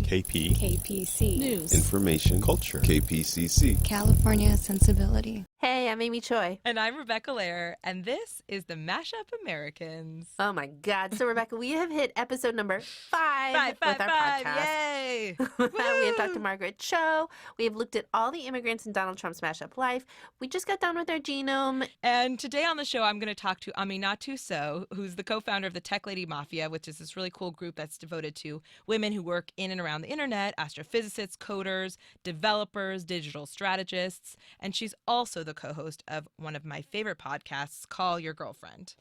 KP. KPC. News. Information. Culture. KPCC. California sensibility. Hey, I'm Amy Choi. And I'm Rebecca Lehrer, and this is the Mashup Americans. Oh my God. So, Rebecca, we have hit episode number 5 with our podcast. Yay! We have talked to Margaret Cho. We have looked at all the immigrants in Donald Trump's mashup life. We just got done with our genome. And today on the show, I'm going to talk to Aminatu So, who's the co-founder of the Tech Lady Mafia, which is this really cool group that's devoted to women who work in and around the internet, astrophysicists, coders, developers, digital strategists. And she's also the co-host of one of my favorite podcasts, Call Your Girlfriend.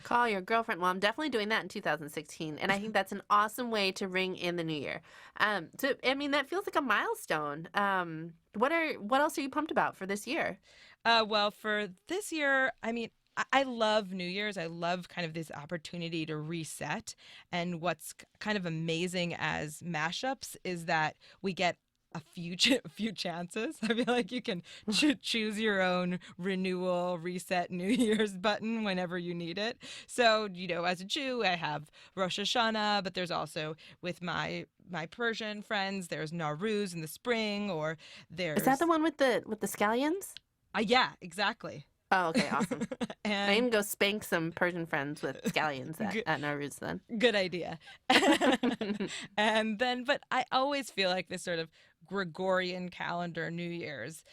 Call Your Girlfriend. Well, I'm definitely doing that in 2016, and I think that's an awesome way to ring in the new year. That feels like a milestone. What else are you pumped about for this year? Well, for this year, I love New Year's. I love kind of this opportunity to reset. And what's kind of amazing as mashups is that we get a few chances. I feel like you can choose your own renewal, reset, New Year's button whenever you need it. So, as a Jew, I have Rosh Hashanah, but there's also with my Persian friends, there's Nowruz in the spring, or there's... Is that the one with the scallions? Yeah, exactly. Oh, okay, awesome. And I can go spank some Persian friends with scallions at Nowruz then. Good idea. But I always feel like this sort of Gregorian calendar New Year's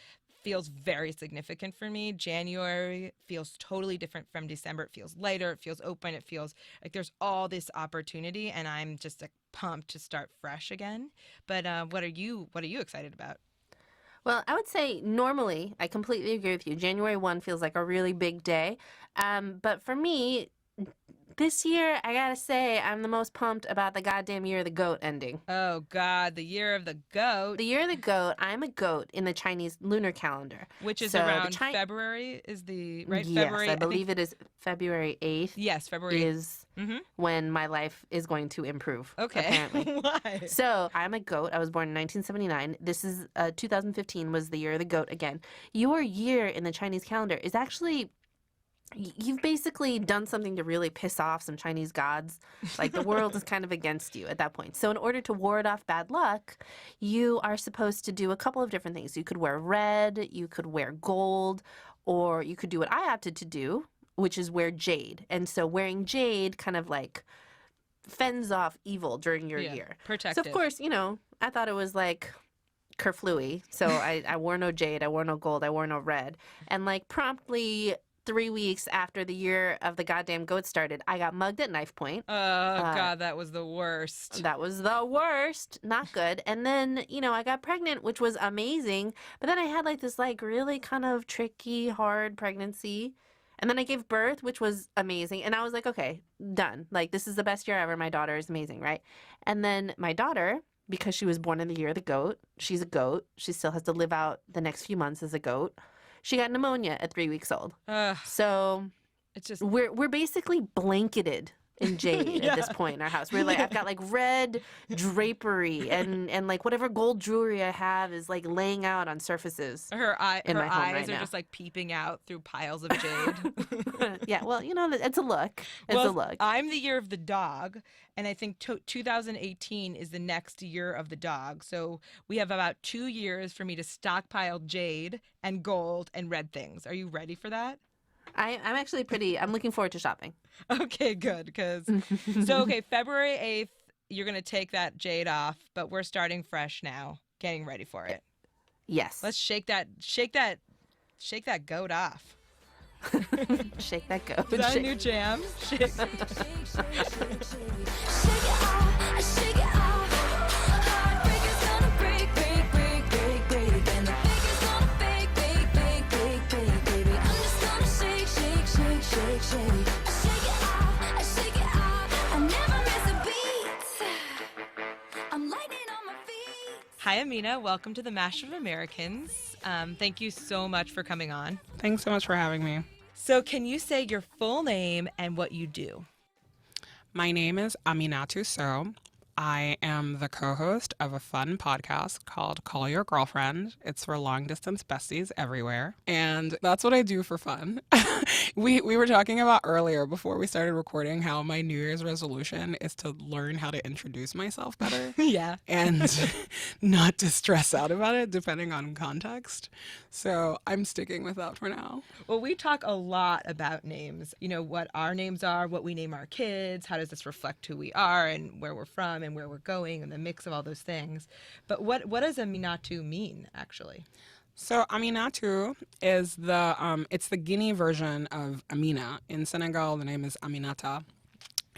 feels very significant for me. January feels totally different from December. It feels lighter. It feels open. It feels like there's all this opportunity, and I'm just pumped to start fresh again. But what are you excited about? Well, I would say normally, I completely agree with you. January 1 feels like a really big day. But for me, this year, I gotta say, I'm the most pumped about the goddamn Year of the Goat ending. Oh, God, the Year of the Goat. The Year of the Goat, I'm a goat in the Chinese lunar calendar. Which is So around February, is the, right? Yes, February, I believe it is February 8th. Yes, February is when my life is going to improve. Okay. Apparently. Why? So I'm a goat. I was born in 1979. This is 2015 was the Year of the Goat again. Your year in the Chinese calendar is actually... You've basically done something to really piss off some Chinese gods. Like, the world is kind of against you at that point. So in order to ward off bad luck, you are supposed to do a couple of different things. You could wear red, you could wear gold, or you could do what I opted to do, which is wear jade. And so wearing jade kind of like fends off evil during your year. Protective. So of course, I thought it was like kerflooey. So I wore no jade, I wore no gold, I wore no red. And like promptly 3 weeks after the Year of the goddamn Goat started, I got mugged at knife point. Oh, God, that was the worst. That was the worst. Not good. And then, I got pregnant, which was amazing. But then I had like this like really kind of tricky, hard pregnancy. And then I gave birth, which was amazing. And I was like, okay, done. Like, this is the best year ever. My daughter is amazing, right? And then my daughter, because she was born in the Year of the Goat, she's a goat. She still has to live out the next few months as a goat. She got pneumonia at 3 weeks old. So it's just we're basically blanketed in jade at this point in our house. We're like, I've got like red drapery and like whatever gold jewelry I have is like laying out on surfaces. her eyes right are now. just like peeping out through piles of jade. Yeah, well, it's a look. It's a look. I'm the Year of the Dog, and I think 2018 is the next Year of the Dog. So we have about 2 years for me to stockpile jade and gold and red things. Are you ready for that? I'm looking forward to shopping. Okay, good. February 8th, you're going to take that jade off, but we're starting fresh now, getting ready for it. Yes. Let's shake that goat off. Shake that goat. Is that a new jam? Shake. Hi, Amina. Welcome to the Mashup Americans. Thank you so much for coming on. Thanks so much for having me. So can you say your full name and what you do? My name is Aminatu So. I am the co-host of a fun podcast called Call Your Girlfriend. It's for long-distance besties everywhere. And that's what I do for fun. We were talking about earlier before we started recording how my New Year's resolution is to learn how to introduce myself better. Yeah. And not to stress out about it depending on context. So I'm sticking with that for now. Well, we talk a lot about names, you know, what our names are, what we name our kids, how does this reflect who we are and where we're from and where we're going and the mix of all those things. But what does Aminatu mean, actually? So Aminatu is it's the Guinea version of Amina. In Senegal, the name is Aminata.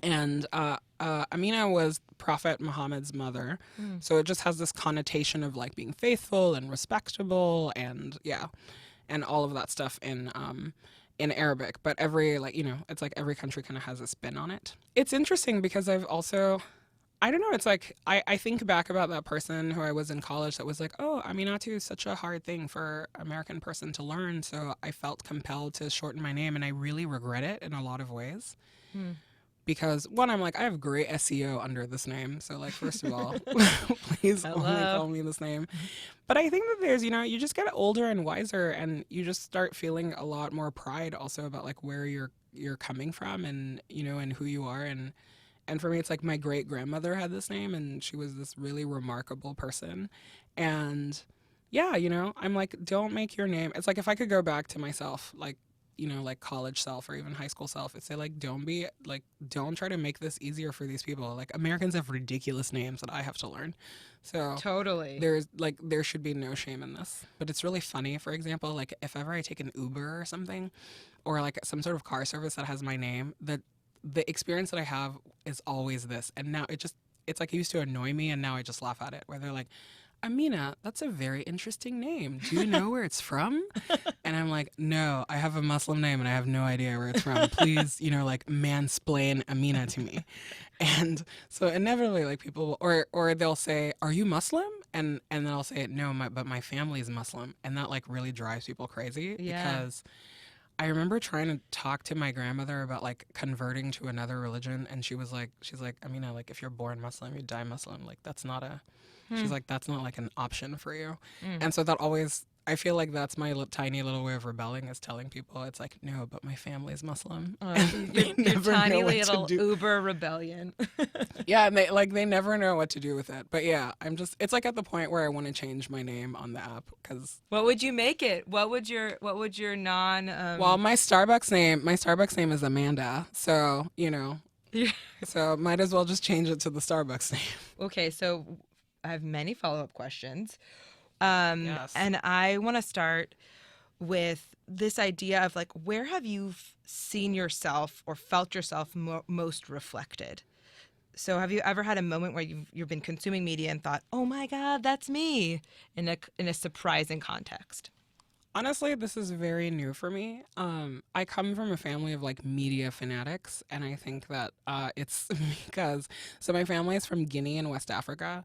And Amina was Prophet Muhammad's mother. So it just has this connotation of like being faithful and respectable and all of that stuff in Arabic. But it's like every country kind of has a spin on it. It's interesting because I've also, I don't know, it's like I think back about that person who I was in college that was like, oh, Aminatu is such a hard thing for American person to learn. So I felt compelled to shorten my name and I really regret it in a lot of ways. Because one, I'm like, I have great SEO under this name. So like, first of all, please only call me this name. But I think that there's, you just get older and wiser and you just start feeling a lot more pride also about like where you're coming from and, and who you are. And for me, it's like my great grandmother had this name and she was this really remarkable person. And yeah, I'm like, don't make your name. It's like if I could go back to myself, like, like college self or even high school self, it's say like, don't try to make this easier for these people. Like Americans have ridiculous names that I have to learn. So Totally. There should be no shame in this. But it's really funny, for example, like if ever I take an Uber or something or like some sort of car service that has my name, the experience that I have is always this. And now it's like it used to annoy me and now I just laugh at it where they're like, Amina, that's a very interesting name. Do you know where it's from? And I'm like, no, I have a Muslim name and I have no idea where it's from. Please, like mansplain Amina to me. And so inevitably like people, or they'll say, are you Muslim? And then I'll say, no, but my family is Muslim. And that like really drives people crazy because I remember trying to talk to my grandmother about like converting to another religion. And she's like, Amina, like if you're born Muslim, you die Muslim. Like that's not she's like, that's not like an option for you. And so that always, I feel like that's my tiny little way of rebelling is telling people it's like, no, but my family's Muslim. Your tiny little Uber rebellion. Yeah, and they never know what to do with it. But yeah, it's like at the point where I want to change my name on the app because. What would you make it? What would your non? Well, my Starbucks name is Amanda, so so might as well just change it to the Starbucks name. Okay, so I have many follow-up questions. Yes. And I want to start with this idea of like, where have you seen yourself or felt yourself most reflected? So have you ever had a moment where you've been consuming media and thought, oh my God, that's me, in a surprising context? Honestly, this is very new for me. I come from a family of like media fanatics, and I think that it's because my family is from Guinea in West Africa.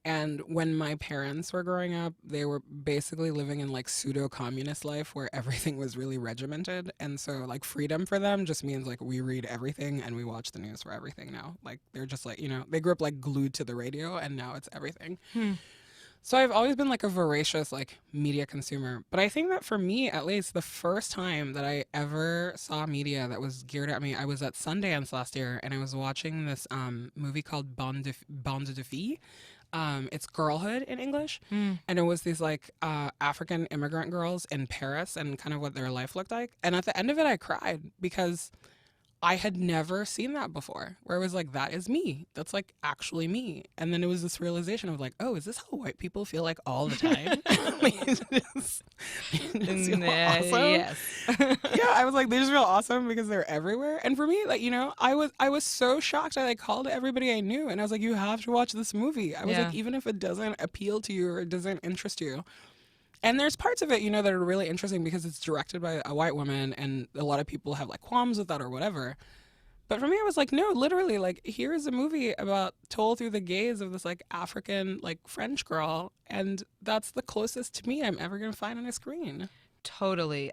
And when my parents were growing up, they were basically living in like pseudo-communist life where everything was really regimented. And so like freedom for them just means like we read everything and we watch the news for everything now. Like they're just like, they grew up like glued to the radio and now it's everything. So I've always been like a voracious like media consumer. But I think that for me, at least, the first time that I ever saw media that was geared at me, I was at Sundance last year and I was watching this movie called Bande de Filles. It's Girlhood in English. And it was these like African immigrant girls in Paris and kind of what their life looked like. And at the end of it, I cried because I had never seen that before, where it was like, that is me. That's like actually me. And then it was this realization of like, oh, is this how white people feel like all the time? They just feel awesome. Yes. Yeah, I was like, they just feel awesome because they're everywhere. And for me, like, I was so shocked. I like called everybody I knew and I was like, you have to watch this movie. I was like, even if it doesn't appeal to you or it doesn't interest you. And there's parts of it, that are really interesting because it's directed by a white woman and a lot of people have like qualms with that or whatever. But for me, I was like, no, literally, like, here is a movie told through the gaze of this like African, like French girl. And that's the closest to me I'm ever going to find on a screen. Totally.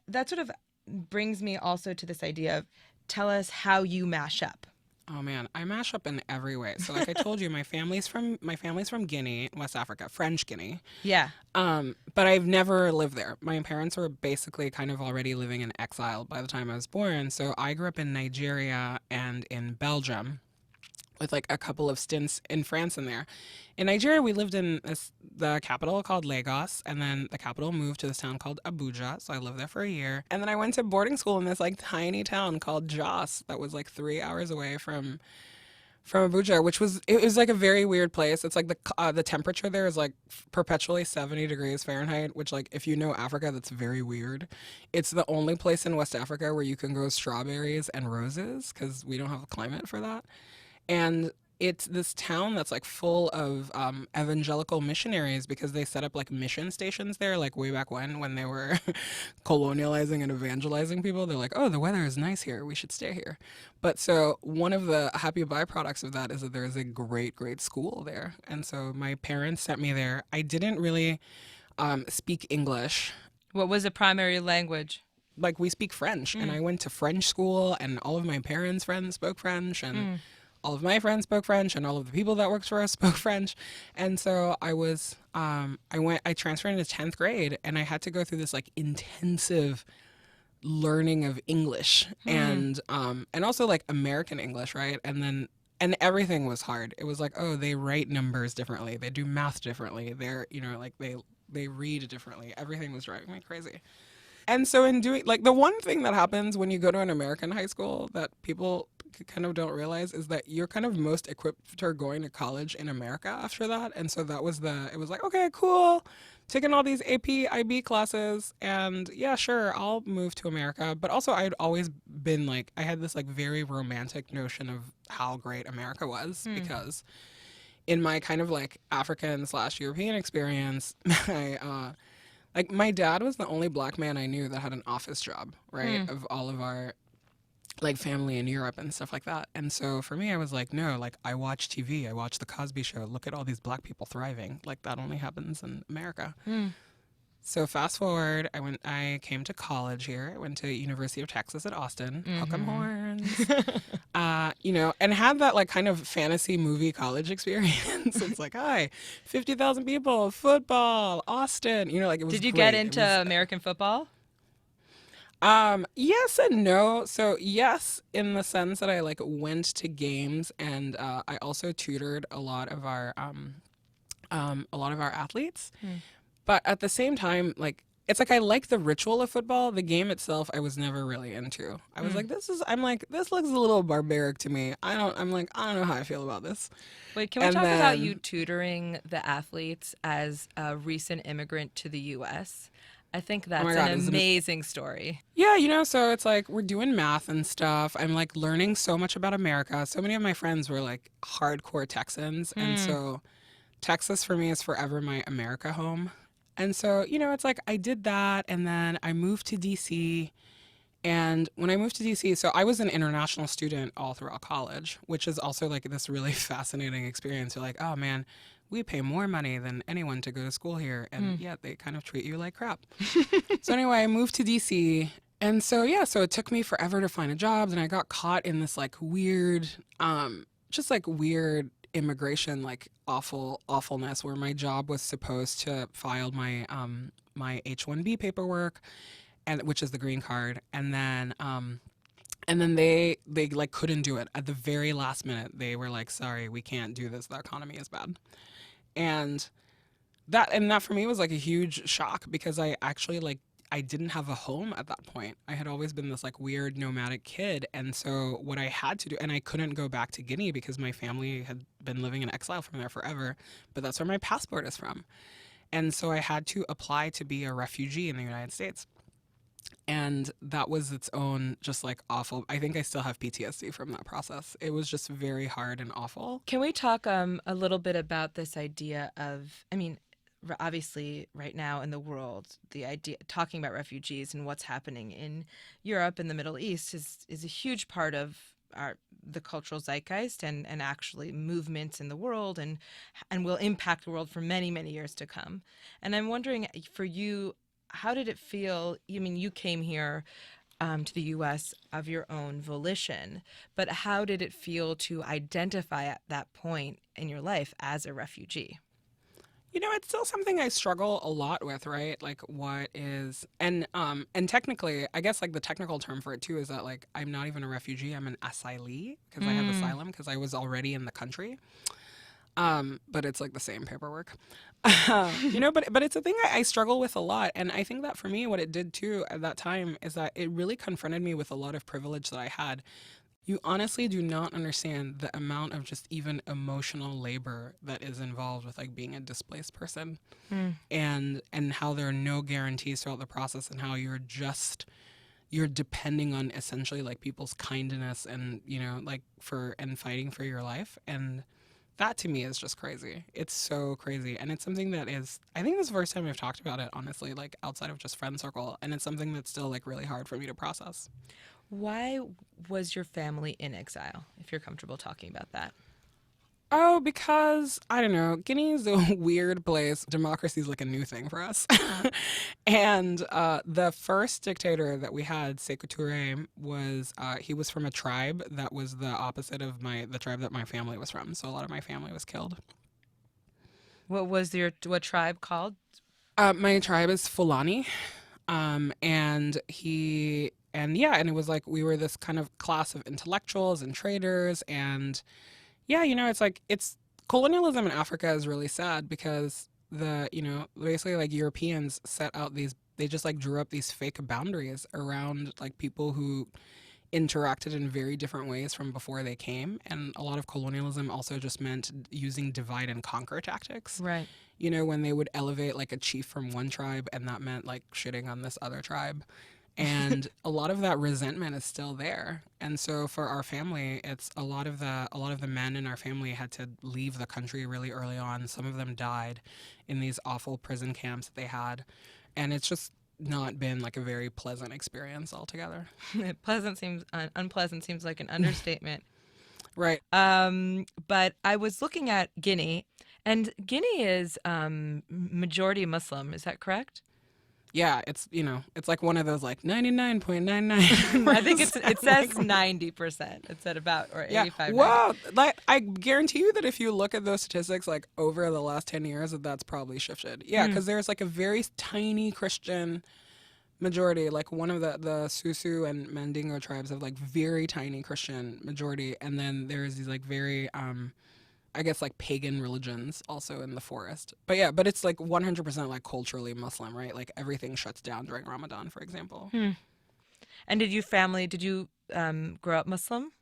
That sort of brings me also to this idea of tell us how you mash up. Oh man, I mash up in every way. So like I told you, my family's from Guinea, West Africa, French Guinea. Yeah. But I've never lived there. My parents were basically kind of already living in exile by the time I was born. So I grew up in Nigeria and in Belgium, with like a couple of stints in France in there. In Nigeria, we lived in the capital called Lagos, and then the capital moved to this town called Abuja. So I lived there for a year, and then I went to boarding school in this like tiny town called Jos that was like 3 hours away from Abuja, which was it was like a very weird place. It's like the temperature there is like perpetually 70 degrees Fahrenheit, which like if you know Africa, that's very weird. It's the only place in West Africa where you can grow strawberries and roses because we don't have a climate for that. And it's this town that's like full of evangelical missionaries because they set up like mission stations there, like way back when they were colonializing and evangelizing people. They're like, oh, the weather is nice here, we should stay here. But so one of the happy byproducts of that is that there is a great school there, and so my parents sent me there. I didn't really speak English. What was the primary language? Like we speak French, and I went to French school, and all of my parents' friends spoke French, and all of my friends spoke French, and all of the people that worked for us spoke French. And so I transferred into 10th grade, and I had to go through this like intensive learning of English and also like American English, right? And everything was hard. It was like, oh, they write numbers differently, they do math differently, they're like they read differently. Everything was driving me crazy. And so in doing, like, the one thing that happens when you go to an American high school that people kind of don't realize is that you're kind of most equipped for going to college in America after that. And so it was like, okay, cool, taking all these AP, IB classes, and yeah, sure, I'll move to America. But also I'd always been like, I had this like very romantic notion of how great America was because in my kind of like African/European experience, my dad was the only black man I knew that had an office job, right? Of all of our like family in Europe and stuff like that. And so for me, I was like, no, like I watch TV, I watch The Cosby Show. Look at all these black people thriving. Like that only happens in America. So fast forward, I came to college here. I went to University of Texas at Austin. Hook 'em horns. And had that like kind of fantasy movie college experience. It's like, hi, 50,000 people, football, Austin. Like it was Did you great. get into American football? Yes and no. So yes, in the sense that I like went to games, and I also tutored a lot of our athletes. But at the same time, like it's like I like the ritual of football. The game itself, I was never really into. I was like, this looks a little barbaric to me. I don't know how I feel about this. Wait, can we talk about you tutoring the athletes as a recent immigrant to the U.S.? I think that's an amazing story. Yeah, so it's like we're doing math and stuff. I'm like learning so much about America. So many of my friends were like hardcore Texans. And so Texas for me is forever my America home. And so, it's like I did that, and then I moved to D.C. And when I moved to D.C., so I was an international student all throughout college, which is also like this really fascinating experience. You're like, oh man, we pay more money than anyone to go to school here, and yet they kind of treat you like crap. So anyway, I moved to D.C., and so so it took me forever to find a job, and I got caught in this like weird, weird immigration like awfulness where my job was supposed to file my my H-1B paperwork, and which is the green card, and then they like couldn't do it at the very last minute. They were like, sorry, we can't do this, the economy is bad. And that for me was like a huge shock because I actually like I didn't have a home at that point. I had always been this like weird nomadic kid. And so what I had to do, and I couldn't go back to Guinea because my family had been living in exile from there forever, but that's where my passport is from. And so I had to apply to be a refugee in the United States. And that was its own just like awful. I think I still have PTSD from that process. It was just very hard and awful. Can we talk a little bit about this idea of, obviously right now in the world, the idea talking about refugees and what's happening in Europe and the Middle East is a huge part of the cultural zeitgeist and actually movements in the world and will impact the world for many, many years to come. And I'm wondering for you, how did it feel? You came here to the U.S. of your own volition, but how did it feel to identify at that point in your life as a refugee? You know, it's still something I struggle a lot with, right? Like what is and technically, I guess like the technical term for it too is that like I'm not even a refugee, I'm an asylee because I have asylum because I was already in the country. But it's like the same paperwork. You know, but it's a thing I struggle with a lot. And I think that for me, what it did too at that time is that it really confronted me with a lot of privilege that I had. You honestly do not understand the amount of just even emotional labor that is involved with like being a displaced person, and how there are no guarantees throughout the process, and how you're depending on essentially like people's kindness and you know like and fighting for your life. And that to me is just crazy. It's so crazy. And it's something that is, I think this is the first time I've talked about it, honestly, like outside of just friend circle. And it's something that's still like really hard for me to process. Why was your family in exile, if you're comfortable talking about that? Oh, because, I don't know, Guinea is a weird place. Democracy is like a new thing for us. And the first dictator that we had, Sekou Touré, he was from a tribe that was the opposite of the tribe that my family was from. So a lot of my family was killed. What tribe called? My tribe is Fulani. And it was like we were this kind of class of intellectuals and traders. And yeah, you know, it's colonialism in Africa is really sad because basically like Europeans set out they just like drew up these fake boundaries around like people who interacted in very different ways from before they came. And a lot of colonialism also just meant using divide and conquer tactics. Right. You know, when they would elevate like a chief from one tribe and that meant like shitting on this other tribe. And a lot of that resentment is still there. And so for our family, it's a lot of the men in our family had to leave the country really early on. Some of them died in these awful prison camps that they had. And it's just not been like a very pleasant experience altogether. Unpleasant seems like an understatement. Right. But I was looking at Guinea, and Guinea is majority Muslim. Is that correct? Yeah, it's like one of those like 99.99. I think it says 90%. It said about or 85. Well, like I guarantee you that if you look at those statistics like over the last 10 years, that's probably shifted. Yeah, because there's like a very tiny Christian majority. Like one of the Susu and Mandingo tribes have like very tiny Christian majority, and then there's these like very I guess like pagan religions also in the forest. But yeah, but it's like 100% like culturally Muslim, right? Like everything shuts down during Ramadan, for example. And did you grow up Muslim?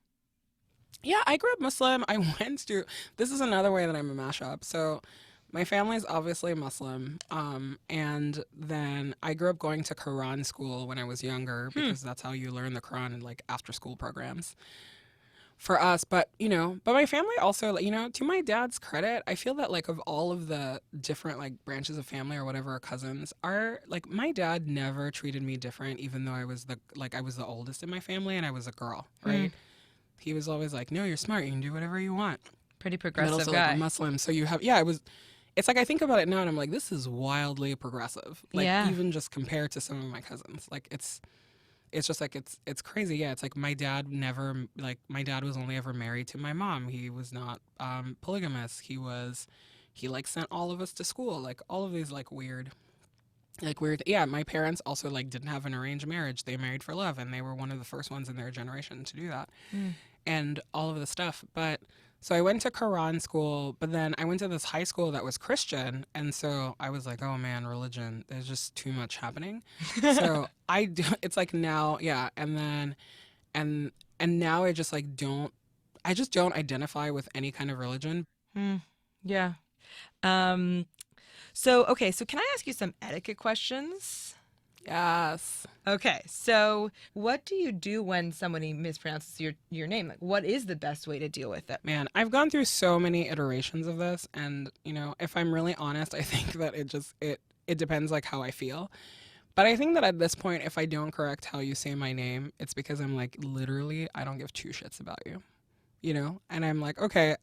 Yeah, I grew up Muslim. This is another way that I'm a mashup. So my family is obviously Muslim. And then I grew up going to Quran school when I was younger because that's how you learn the Quran in like after school programs. For us, but my family also, to my dad's credit, I feel that like of all of the different like branches of family or whatever, our cousins are like, my dad never treated me different, even though I was the oldest in my family and I was a girl, right? He was always like, no, you're smart, you can do whatever you want. Pretty progressive also, guy. like a Muslim, so you have, it's like I think about it now and I'm like, this is wildly progressive, like even just compared to some of my cousins, like it's just like it's crazy. Yeah, it's like my dad was only ever married to my mom. He was not polygamous. He like sent all of us to school. Like all of these like weird. Yeah, my parents also like didn't have an arranged marriage. They married for love, and they were one of the first ones in their generation to do that. And all of the stuff. But so I went to Quran school, but then I went to this high school that was Christian, and so I was like, oh man, religion, there's just too much happening. So it's like now, yeah, and now I just like don't identify with any kind of religion. Yeah. So can I ask you some etiquette questions? Yes. Okay, so what do you do when somebody mispronounces your name? Like, what is the best way to deal with it? Man, I've gone through so many iterations of this, and if I'm really honest, I think that it depends like how I feel. But I think that at this point, if I don't correct how you say my name, it's because I'm like, literally, I don't give two shits about you, And I'm like, okay.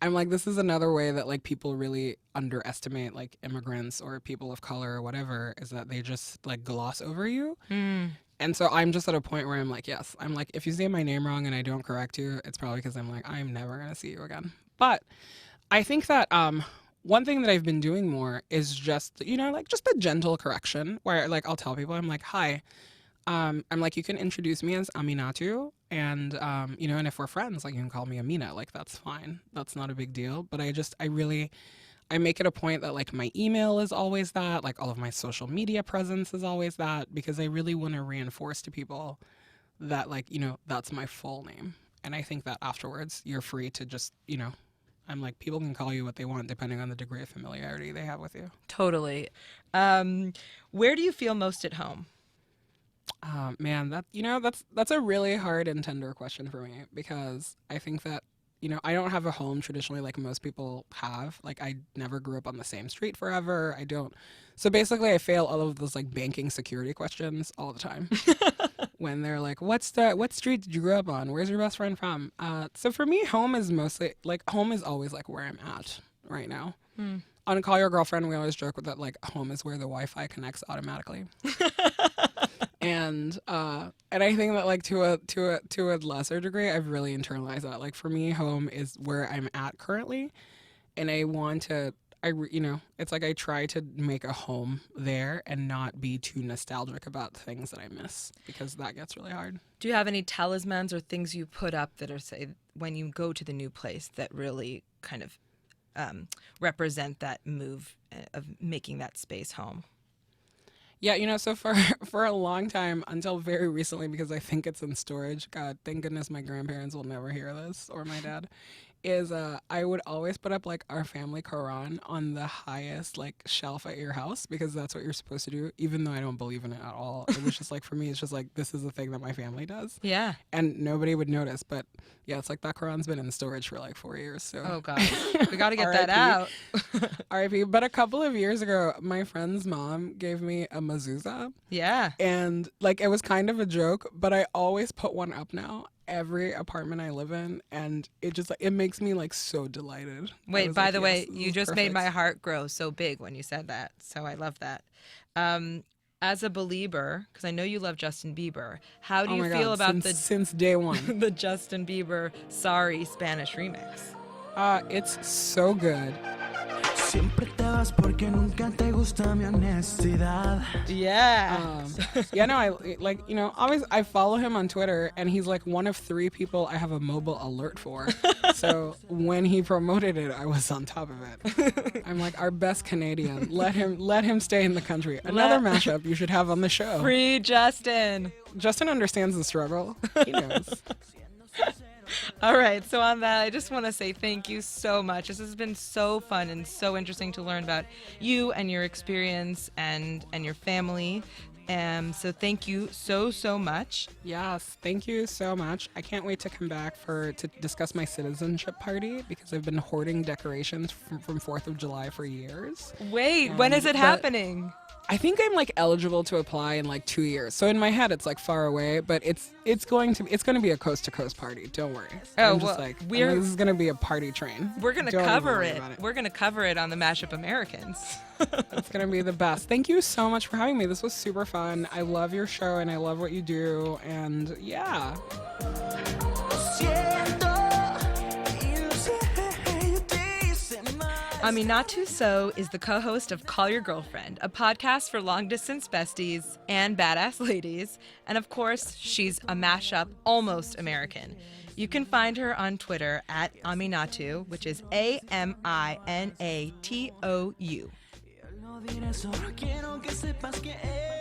I'm like, this is another way that like people really underestimate like immigrants or people of color or whatever, is that they just like gloss over you. And so I'm just at a point where I'm like, yes, I'm like, if you say my name wrong and I don't correct you, it's probably because I'm like, I'm never going to see you again. But I think that one thing that I've been doing more is just, like just a gentle correction where like I'll tell people, I'm like, hi, I'm like, you can introduce me as Aminatu, and and if we're friends, like you can call me Amina, like that's fine. That's not a big deal. But I make it a point that like my email is always that, like all of my social media presence is always that, because I really want to reinforce to people that like, that's my full name. And I think that afterwards you're free to just, I'm like, people can call you what they want depending on the degree of familiarity they have with you. Totally. Where do you feel most at home? Man, that's a really hard and tender question for me, because I think that, I don't have a home traditionally like most people have. Like I never grew up on the same street forever. I don't. So basically I fail all of those like banking security questions all the time. When they're like, what street did you grow up on? Where's your best friend from? So for me, home is always like where I'm at right now. On Call Your Girlfriend, we always joke with that, like home is where the Wi-Fi connects automatically. And I think that like to a lesser degree, I've really internalized that. Like for me, home is where I'm at currently, and I want to. It's like I try to make a home there and not be too nostalgic about things that I miss, because that gets really hard. Do you have any talismans or things you put up that are, say, when you go to the new place that really kind of represent that move of making that space home? Yeah, so for a long time, until very recently, because I think it's in storage, God, thank goodness my grandparents will never hear this, or my dad, is I would always put up like our family Quran on the highest like shelf at your house, because that's what you're supposed to do, even though I don't believe in it at all. It was just like, for me, it's just like, this is the thing that my family does. Yeah. And nobody would notice, but yeah, it's like that Quran's been in storage for like 4 years. So. Oh God, we got to get that out. R.I.P. But a couple of years ago, my friend's mom gave me a mezuzah. Yeah. And like, it was kind of a joke, but I always put one up now. Every apartment I live in, and it just like, it makes me like so delighted. Wait, by the way, you just made my heart grow so big when you said that, so I love that. As a believer, because I know you love Justin Bieber, how do you feel about since day one the Justin Bieber Sorry Spanish remix? It's so good. Siempre te vas porque nunca te gusta mi honestidad. Yeah. Yeah, no, always I follow him on Twitter, and he's like one of 3 people I have a mobile alert for. So when he promoted it, I was on top of it. I'm like, our best Canadian. Let him stay in the country. Another mashup you should have on the show. Free Justin. Justin understands the struggle. He knows. All right, so on that, I just want to say thank you so much. This has been so fun and so interesting to learn about you and your experience and your family. So thank you so much. Yes, thank you so much. I can't wait to come back to discuss my citizenship party, because I've been hoarding decorations from 4th of July for years. Wait, when is it happening? I think I'm like eligible to apply in like 2 years. So in my head it's like far away, but it's going to be a coast to coast party. Don't worry. Oh, this is going to be a party train. We're going to cover it. We're going to cover it on the Mashup Americans. It's going to be the best. Thank you so much for having me. This was super fun. I love your show and I love what you do, and yeah. Aminatu So is the co-host of Call Your Girlfriend, a podcast for long-distance besties and badass ladies. And of course, she's a mashup, almost American. You can find her on Twitter at Aminatu, which is AMINATOU.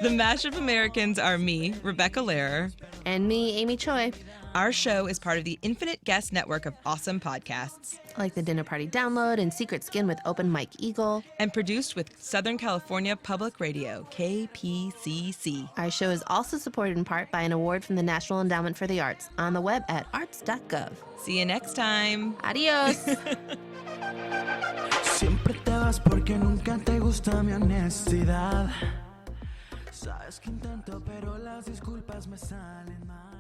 The Mashup Americans are me, Rebecca Lehrer. And me, Amy Choi. Our show is part of the Infinite Guest Network of awesome podcasts. Like the Dinner Party Download and Secret Skin with Open Mike Eagle. And produced with Southern California Public Radio, KPCC. Our show is also supported in part by an award from the National Endowment for the Arts on the web at arts.gov. See you next time. Adios. Siempre te vas porque nunca te gusta mi honestidad. Sabes que intento, pero las disculpas me salen mal.